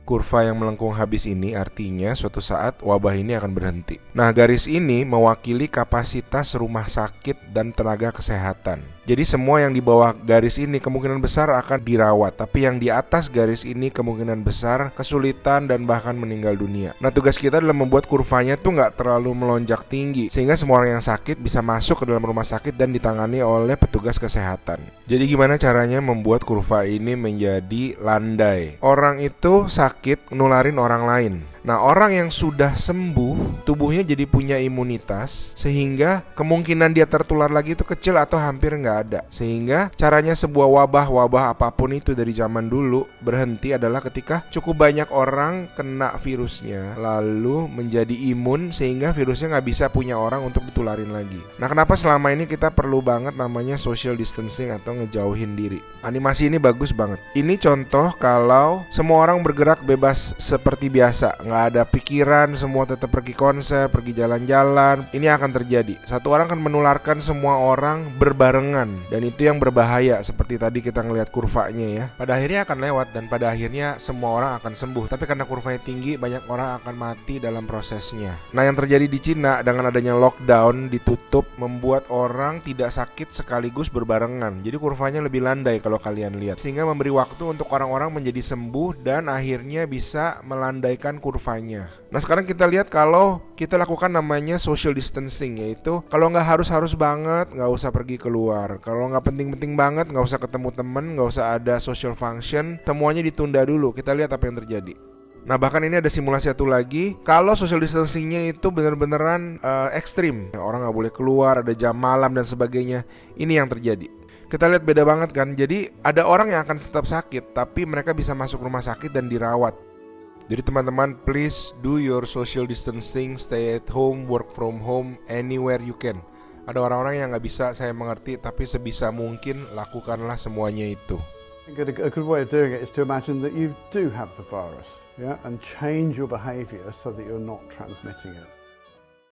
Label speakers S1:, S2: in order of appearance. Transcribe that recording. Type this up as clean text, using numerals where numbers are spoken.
S1: Kurva yang melengkung habis ini artinya suatu saat wabah ini akan berhenti. Nah, garis ini mewakili kapasitas rumah sakit dan tenaga kesehatan. Jadi semua yang di bawah garis ini kemungkinan besar akan dirawat, tapi yang di atas garis ini kemungkinan besar kesulitan dan bahkan meninggal dunia. Nah, tugas kita adalah membuat kurvanya tuh nggak terlalu melonjak tinggi, sehingga semua orang yang sakit bisa masuk ke dalam rumah sakit dan ditangani oleh petugas kesehatan. Jadi gimana caranya membuat kurva ini menjadi landai? Orang itu sakit nularin orang lain. Nah, orang yang sudah sembuh, tubuhnya jadi punya imunitas, sehingga kemungkinan dia tertular lagi itu kecil atau hampir nggak ada. Sehingga caranya sebuah wabah apapun itu dari zaman dulu berhenti adalah ketika cukup banyak orang kena virusnya, lalu menjadi imun sehingga virusnya nggak bisa punya orang untuk ditularin lagi. Nah, kenapa selama ini kita perlu banget namanya social distancing atau ngejauhin diri? Animasi ini bagus banget. Ini contoh kalau semua orang bergerak bebas seperti biasa, nggak ada pikiran, semua tetap pergi konser, pergi jalan-jalan. Ini akan terjadi. Satu orang akan menularkan semua orang berbarengan, dan itu yang berbahaya. Seperti tadi kita ngelihat kurvanya ya. Pada akhirnya akan lewat dan pada akhirnya semua orang akan sembuh. Tapi karena kurvanya tinggi, banyak orang akan mati dalam prosesnya. Nah, yang terjadi di Cina dengan adanya lockdown, ditutup, membuat orang tidak sakit sekaligus berbarengan. Jadi kurvanya lebih landai kalau kalian lihat, sehingga memberi waktu untuk orang-orang menjadi sembuh dan akhirnya bisa melandaikan kurva. Nah, sekarang kita lihat kalau kita lakukan namanya social distancing, yaitu kalau nggak harus banget nggak usah pergi keluar, kalau nggak penting-penting banget nggak usah ketemu temen, nggak usah ada social function, semuanya ditunda dulu. Kita lihat apa yang terjadi. Nah, bahkan ini ada simulasi satu lagi. Kalau social distancingnya itu bener-beneran ekstrim, orang nggak boleh keluar, ada jam malam dan sebagainya. Ini yang terjadi. Kita lihat beda banget kan. Jadi ada orang yang akan tetap sakit, tapi mereka bisa masuk rumah sakit dan dirawat. Jadi teman-teman, please do your social distancing, stay at home, work from home, anywhere you can. Ada orang-orang yang nggak bisa, saya mengerti, tapi sebisa mungkin lakukanlah semuanya itu.
S2: A good way of doing it is to imagine that you do have the virus, yeah, and change your behavior so that you're not transmitting it.